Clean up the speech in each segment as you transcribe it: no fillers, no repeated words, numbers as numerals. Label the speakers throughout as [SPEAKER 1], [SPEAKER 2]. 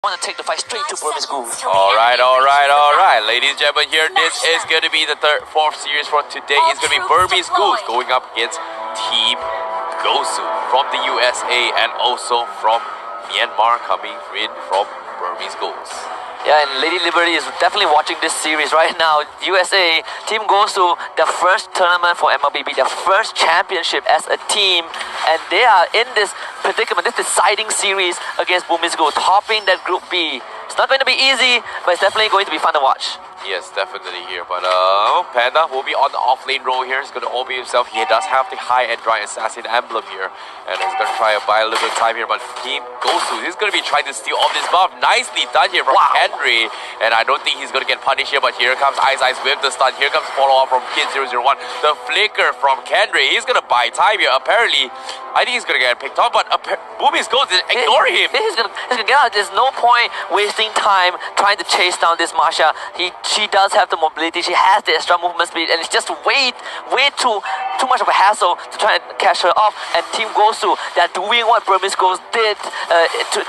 [SPEAKER 1] want to take the fight straight to BERMESE GHOULS.
[SPEAKER 2] Alright. Ladies and gentlemen, here this is going to be the fourth series for today. It's going to be BERMESE GHOULS going up against Team GOSU from the USA and also from Myanmar, coming in from BERMESE GHOULS.
[SPEAKER 1] Yeah, and Lady Liberty is definitely watching this series right now. USA, Team GOSU, their first tournament for MLBB, their first championship as a team. And they are in this predicament, this deciding series against BERMESE GHOULS, topping that Group B. It's not going to be easy, but it's definitely going to be fun to watch.
[SPEAKER 2] Yes, definitely here. But Panda will be on the off-lane role here. He's going to OB himself. He does have the high and dry assassin emblem here. And he's going to try to buy a little bit of time here. But Team GOSU, he's going to be trying to steal off this buff. Nicely done here from Henry. And I don't think he's going to get punished here. But here comes Ice with the stun. Here comes follow-up from Kid001. The flicker from Kendry. He's going to buy time here. Apparently, I think he's going to get picked off. But BERMESE GHOULS is ignoring him.
[SPEAKER 1] He's going to get out. There's no point wasting time trying to chase down this Masha. She does have the mobility, she has the extra movement speed, and it's just way too much of a hassle to try and catch her off. And Team GOSU, they're doing what BERMESE GHOULS did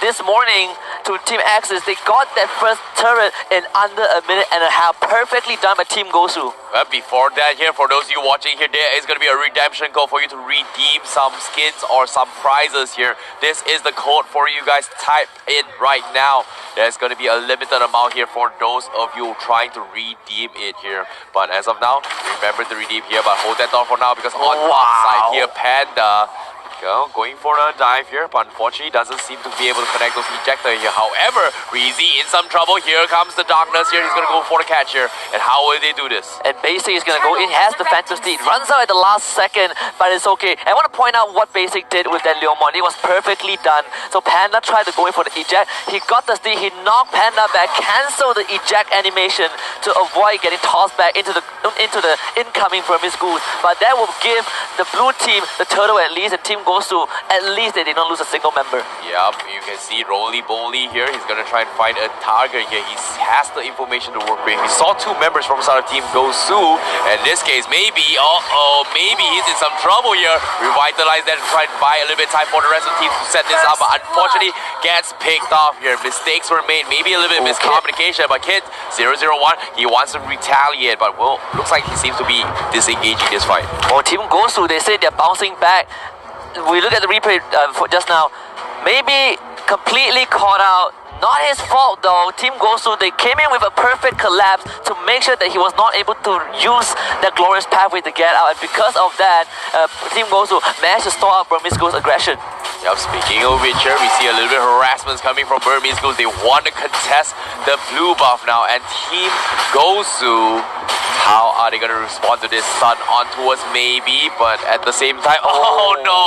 [SPEAKER 1] this morning to Team Axis. They got that first turret in under a minute and a half. Perfectly done by Team GOSU.
[SPEAKER 2] But before that here, for those of you watching here, there is going to be a redemption code for you to redeem some skins or some prizes here. This is the code for you guys. Type in right now. There's going to be a limited amount here for those of you trying to redeem it here. But as of now, remember to redeem here. But hold that down for now, because on the side here, Panda going for a dive here, but unfortunately doesn't seem to be able to connect those ejector here. However, Reezy in some trouble. Here comes the darkness here. He's going to go for the catch here. And how will they do this?
[SPEAKER 1] And Basic is going to go in, has the Phantom Steed, runs out at the last second, but it's okay. I want to point out what Basic did with that Leomon. It was perfectly done. So Panda tried to go in for the eject. He got the steed, he knocked Panda back, canceled the eject animation to avoid getting tossed back into the incoming BERMESE GHOULS. But that will give the blue team the turtle at least, and Team GOSU, at least they did not lose a single member.
[SPEAKER 2] Yep, you can see Roly-Boly here. He's going to try and find a target here. He has the information to work with. He saw two members from side of Team GOSU. In this case, maybe he's in some trouble here. Revitalize that and try and buy a little bit of time for the rest of the team to set this up. But unfortunately, gets picked off here. Mistakes were made. Maybe a little bit of miscommunication. But Kid001, he wants to retaliate. But well, looks like he seems to be disengaging this fight.
[SPEAKER 1] Oh, Team GOSU, they say they're bouncing back. We look at the replay for just now. Maybe completely caught out. Not his fault though. Team GOSU, they came in with a perfect collapse to make sure that he was not able to use that glorious pathway to get out. And because of that, Team GOSU managed to stall out BERMESE GHOULS' aggression.
[SPEAKER 2] Yep, speaking of which, we see a little bit of harassment coming from BERMESE GHOULS. They want to contest the blue buff now. And Team GOSU, how are they going to respond to this? Stun onto us maybe, but at the same time, oh no,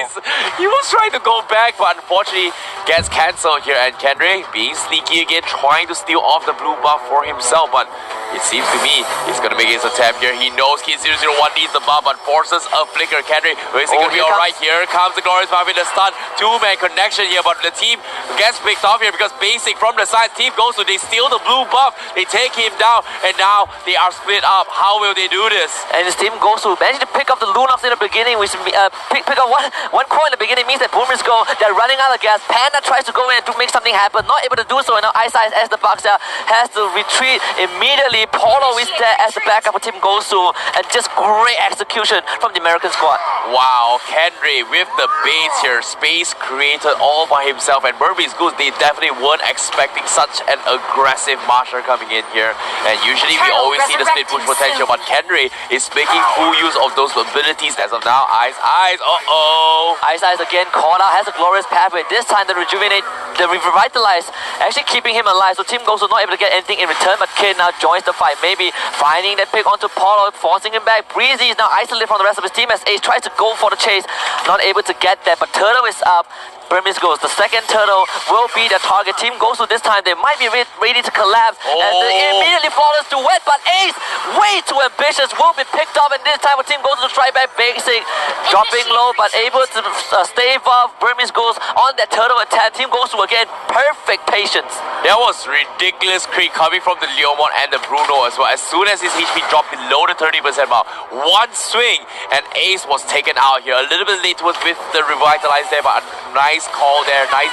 [SPEAKER 2] Ice! He was trying to go back, but unfortunately gets cancelled here. And Kendry being sneaky again, trying to steal off the blue buff for himself, but it seems to me he's going to make his attempt here. He knows Kid001 needs the buff, but forces a flicker. Kendry, is he going to be alright? Here comes the glorious buff in the stun. Two-man connection here, but the team gets picked off here because Basic from the side, Team GOSU, they steal the blue buff, they take him down, and now they are split up. How will they do this?
[SPEAKER 1] And this Team GOSU managed to pick up the Lunox in the beginning, which pick up one coin in the beginning means that BERMESE GHOULS, they're running out of gas. Panda tries to go in to make something happen, not able to do so, and now Ice as the Buxer has to retreat immediately. Polo is there as the backup for Team GOSU, and just great execution from the American squad.
[SPEAKER 2] Wow, Kendry with the baits here, space created all by himself, and BERMESE GHOULS, they definitely weren't expecting such an aggressive Marsha coming in here. And usually we always see the split push potential, but Kendry is making full use of those abilities as of now. Ice,
[SPEAKER 1] Ice again caught out, has a glorious pathway. This time the rejuvenate, the revitalize, actually keeping him alive. So Team GOSU not able to get anything in return, but Kid now joins the fight. Maybe finding that pick onto Polo, forcing him back. Breezy is now isolated from the rest of his team as Ace tries to go for the chase. Not able to get that, but Turtle is up. BERMESE GHOULS, the second turtle will be the target. Team GOSU this time, they might be ready to collapse. And they immediately follows to wet, but Ace, way too ambitious, will be picked up. And this time for Team GOSU to try back. Basic dropping low, but able to stave off BERMESE GHOULS on that turtle attack. Team GOSU again, perfect patience.
[SPEAKER 2] That was ridiculous creep coming from the Leomon and the Bruno as well. As soon as his HP dropped below the 30% mark, one swing and Ace was taken out here. A little bit late was with the revitalize there, but a nice call there, nice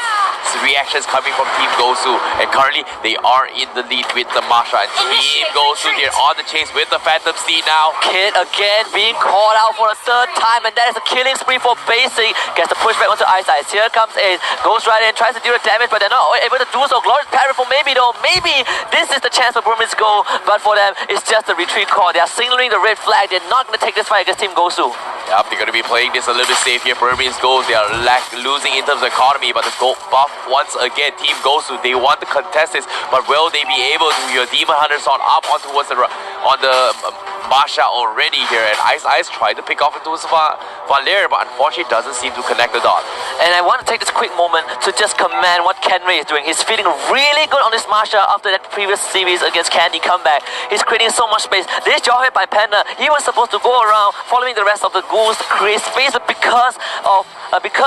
[SPEAKER 2] reactions coming from Team GOSU. And currently, they are in the lead with the Masha. And Team GOSU, they're on the chase with the Phantom Steed now.
[SPEAKER 1] Kid again being called out for a third time, and that is a killing spree for Basic. Gets the pushback onto Ice. Here comes Ace. Goes right in, tries to deal the damage, but they're not able to do so. Glorious parry for maybe though. Maybe this is the chance for BERMESE GHOULS, but for them, it's just a retreat call. They are signaling the red flag. They're not going to take this fight against Team GOSU.
[SPEAKER 2] Yep, they're going to be playing this a little bit safe here. BERMESE GHOULS, they are losing in terms of economy, but the gold buff once again. Team GOSU, they want to contest this, but will they be able to? Your Demon Hunter on up on towards the Masha already here, and Ice tried to pick off into his Valer, but unfortunately doesn't seem to connect the dot.
[SPEAKER 1] And I want to take this quick moment to just commend what Chang'e is doing. He's feeling really good on this Masha after that previous series against Candy comeback. He's creating so much space. This jaw hit by Panda, he was supposed to go around following the rest of the ghouls to create space, but because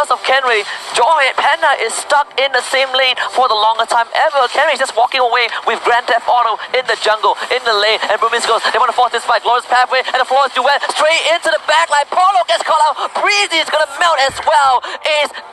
[SPEAKER 1] of Chang'e, Panda is stuck in the same lane for the longest time ever. Chang'e is just walking away with Grand Theft Auto in the jungle, in the lane, and BERMESE GHOULS, they want to force this fight. Glorious pathway, and the flawless duet straight into the backline. Polo gets caught out. Breezy is gonna melt as well.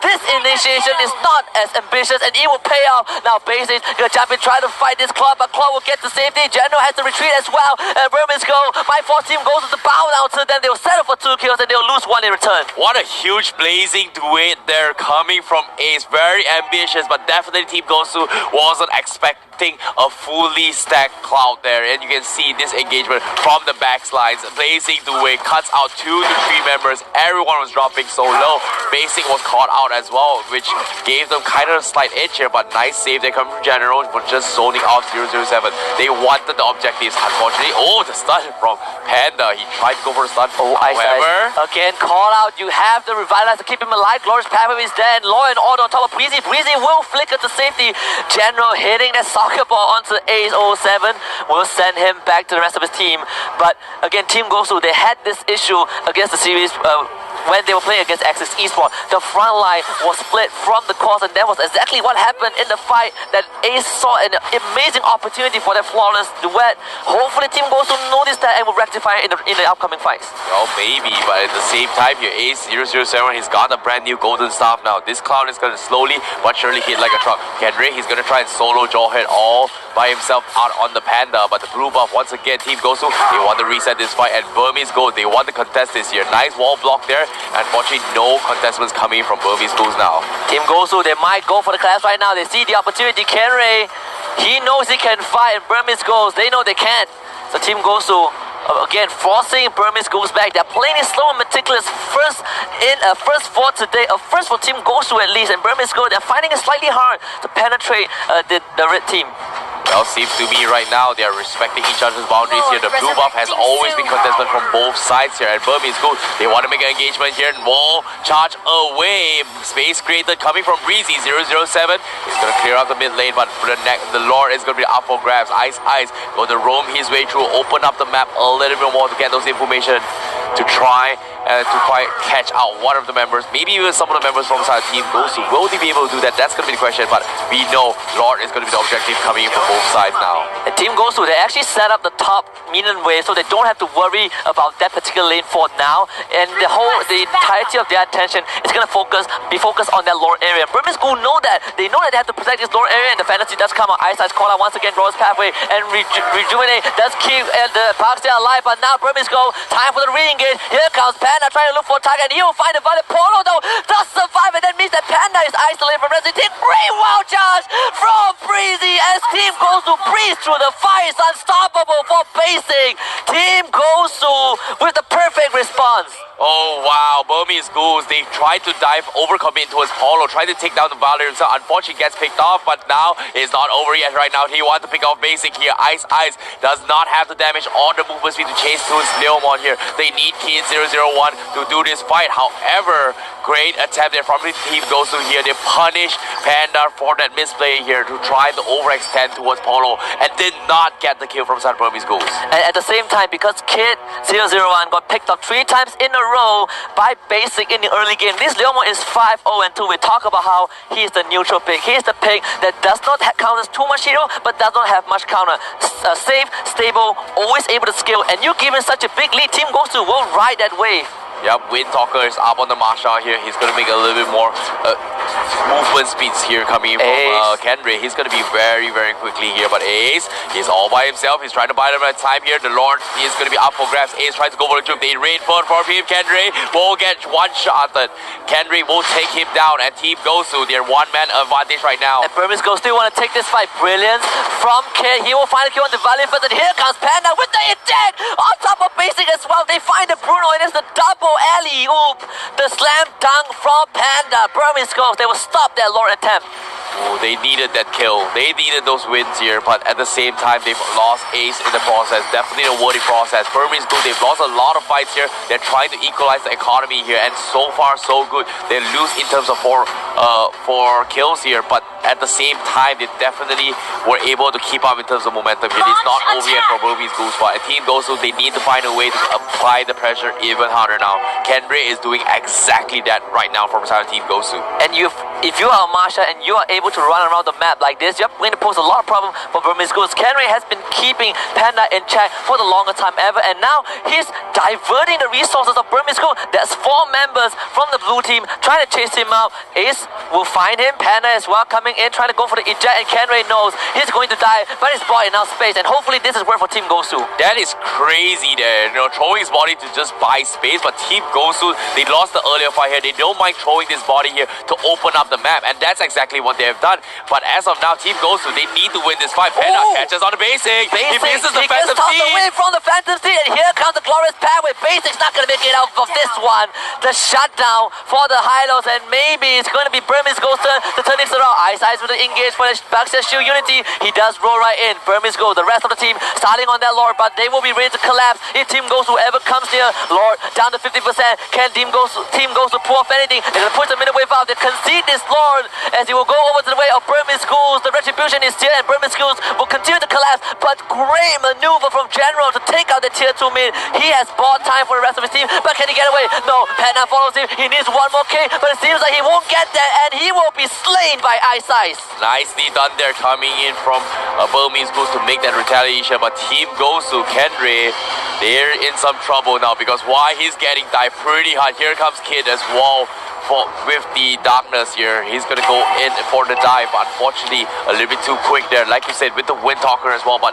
[SPEAKER 1] This initiation is not as ambitious, and it will pay off. Now Basic gonna jump in, try to fight this Claw, but Claw will get to safety. General has to retreat as well, and BERMESE GHOULS, my force team goes to bow down to them. They will settle for 2 kills, and they will lose 1 in return.
[SPEAKER 2] What a huge blazing duet there coming from Ace. Very ambitious, but definitely Team GOSU wasn't expecting a fully stacked Cloud there, and you can see this engagement from the backlines. Blazing duet cuts out 2 to 3 members. Everyone was dropping so low. Basic was caught out as well, which gave them kind of a slight edge here, but nice save. They come from General for just zoning out 007. They wanted the objectives. Unfortunately, the stun from Panda. He tried to go for a stun. However,
[SPEAKER 1] again, call out. You have the revitalize to keep him alive. Glorious pathway is dead. Law and order on top of Breezy. Breezy will flicker to safety. General hitting that soccer ball onto Ace 07 will send him back to the rest of his team. But again, Team GOSU, they had this issue against the series when they were playing against XBORG. The front line was split from the course, and that was exactly what happened in the fight that Ace saw an amazing opportunity for that flawless duet. Hopefully Team GOSU noticed that and will rectify it in the upcoming fights.
[SPEAKER 2] Well, maybe, but at the same time, your Ace 007, he's got a brand new golden staff now. This Clown is going to slowly but surely hit like a truck. Chang'e, he's going to try and solo Jawhead all by himself out on the Panda, but the blue buff, once again, Team GOSU, they want to reset this fight, and BERMESE GHOULS, they want to contest this here. Nice wall block there. Unfortunately, no contestants coming from BERMESE GHOULS now.
[SPEAKER 1] Team GOSU, they might go for the collapse right now. They see the opportunity. Chang'e, he knows he can fight, and BERMESE GHOULS, they know they can't. So Team GOSU, again, forcing BERMESE GHOULS back. They're playing it slow and meticulous. First for today, first for Team GOSU at least, and BERMESE GHOULS, they're finding it slightly hard to penetrate the red team.
[SPEAKER 2] Well, seems to me right now they are respecting each other's boundaries here. The blue buff has always been contested from both sides here, and BERMESE GHOULS, they want to make an engagement here, and wall charge away. Space created coming from Breezy 007. He's going to clear out the mid lane, but for the Lord is going to be up for grabs. Ice going to roam his way through, open up the map a little bit more to get those information to try to catch out one of the members, maybe even some of the members from side Team GOSU. Will they be able to do that? That's going to be the question, but we know Lord is going to be the objective coming in from both sides now.
[SPEAKER 1] And Team GOSU, they actually set up the top minion wave, so they don't have to worry about that particular lane for now, and the entirety of their attention is going to be focused on that Lord area. BERMESE GHOULS know that. They know that they have to protect this Lord area, and the fantasy does come out. Ice call out once again, Rose pathway, and rejuvenate does keep the Parks there alive, but now BERMESE GHOULS, time for the re-engage. Here comes Panda trying to look for a target, and he will find a valid. Polo though does survive, and that means that Panda is isolated from Resident Evil. Great wow charge from Breezy as Team GOSU breeze through the fire. Is unstoppable for Basic. Team GOSU with the perfect response.
[SPEAKER 2] Oh wow, BERMESE GHOULS, they tried to dive, overcommit towards Polo, tried to take down the Valor himself. Unfortunately gets picked off, but now it's not over yet right now. He wants to pick off Basic here. Ice does not have the damage or the movement speed to chase towards Leomon here. They need Kid 001 to do this fight. However, great attempt there from the Team GOSU here. They punish Panda for that misplay here to try to overextend towards Polo and did not get the kill from side BERMESE GHOULS.
[SPEAKER 1] And at the same time, because Kid 001 got picked up 3 times in a row by Basic in the early game, this Leomon is 5-0-2. We talk about how he is the neutral pick. He is the pick that does not count as too much hero, but does not have much counter. Safe, stable, always able to scale, and you give him such a big lead, Team GOSU will ride that wave.
[SPEAKER 2] Yep, Wind Talker is up on the Masha here. He's going to make a little bit more movement speeds here coming in from Chang'e. He's going to be very, very quickly here. But Ace, he's all by himself. He's trying to buy them at time here. The Lord is going to be up for grabs. Ace tries to go for the juke. They raid for him. Chang'e will get one-shotted. Chang'e will take him down. And Team GOSU, they're one-man advantage right now.
[SPEAKER 1] And BERMESE GHOULS still want to take this fight. Brilliance from Kid. He will find the kill on the Valley first. And here comes Panda with the intent on top of basic as well. They find the Bruno. It is the double alley-oop. The slam dunk from Panda. BERMESE GHOULS, they will stop their Lord attempt.
[SPEAKER 2] Ooh, they needed that kill. They needed those wins here, but at the same time, they've lost Ace in the process. Definitely a worthy process. BERMESE GHOULS, they've lost a lot of fights here. They're trying to equalize the economy here, and so far, so good. They lose in terms of four kills here, but at the same time, they definitely were able to keep up in terms of momentum here. It's not over yet for BERMESE GHOULS, but Team GOSU, they need to find a way to apply the pressure even harder now. Chang'e is doing exactly that right now from Team GOSU.
[SPEAKER 1] And if you are a Marsha and you are able to run around the map like this, you're going to pose a lot of problem for BERMESE GHOULS. Chang'e has been keeping Panda in check for the longest time ever, and now he's diverting the resources of BERMESE GHOULS. There's 4 members from the blue team trying to chase him out. Ace will find him. Panda as well coming in, trying to go for the eject, and Chang'e knows he's going to die, but he's bought enough space, and hopefully this is work for Team GOSU.
[SPEAKER 2] That is crazy there, throwing his body to just buy space, but Team GOSU, they lost the earlier fight here. They don't mind throwing this body here to open up the map, and that's exactly what they have done. But as of now, Team GOSU, they need to win this fight. Panda catches on the basic. He misses the Phantom Steed.
[SPEAKER 1] Away from the Phantom Steed, and here comes the glorious pathway. Basic's not going to make it out of this one. The shutdown for the Hylos, and maybe it's going to be BERMESE GHOULS' turn to turn this around. Ice with the engage for the Backstairs Shield Unity. He does roll right in. BERMESE GHOULS, the rest of the team starting on their Lord, but they will be ready to collapse if Team GOSU ever comes near. Lord down to 50%. Can Team GOSU pull off anything? They're going to push the middle wave out. They concede this Lord as he will go over to the way of BERMESE GHOULS. The retribution is here, and BERMESE GHOULS will continue to collapse, but great maneuver from General to take out the tier 2 mid. He has bought time for the rest of his team, but can he get away? No, Panda follows him. He needs one more K, but it seems like he won't get that, and he will be slain by Ice.
[SPEAKER 2] Nicely done there, coming in from BERMESE GHOULS to make that retaliation, but Team GOSU, Chang'e, they're in some trouble now, because why he's getting dive pretty hard. Here comes Kid as well. With the darkness here, he's gonna go in for the dive. Unfortunately, a little bit too quick there, like you said, with the Wind Talker as well. But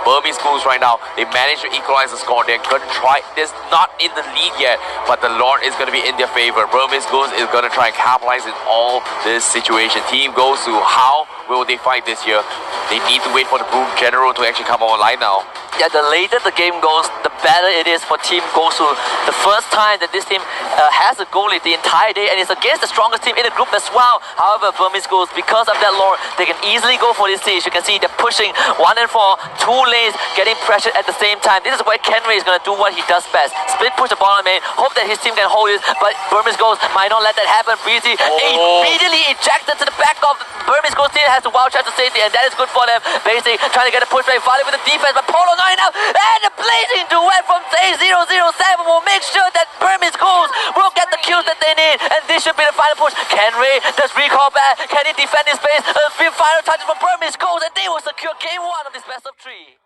[SPEAKER 2] BERMESE GHOULS right now, they managed to equalize the score. They're gonna try this, not in the lead yet, but the Lord is gonna be in their favor. BERMESE GHOULS is gonna try and capitalize in all this situation. Team GOSU, how will they fight this year? They need to wait for the Boom General to actually come online now.
[SPEAKER 1] Yeah, the later the game goes, the better it is for Team GOSU. The first time that this team has a goalie the entire day, and it's against the strongest team in the group as well. However, BERMESE GHOULS, because of that lore, they can easily go for this stage. You can see they're pushing 1 and 4, 2 lanes, getting pressured at the same time. This is where Chang'e is going to do what he does best. Split push the bottom lane, hope that his team can hold it, but BERMESE GHOULS might not let that happen. Breezy immediately ejected to the back of BERMESE GHOULS team, has the wild shot to safety, and that is good for them. Basically, trying to get a push back, Valley with the defense, but Polo not enough, and the blazing duet from A007 will make sure that BERMESE GHOULS will get the kills that they need, and this should be the final push. Chang'e does recall back, can he defend his space? A few final touches from BERMESE GHOULS, and they will secure game 1 of this best of 3.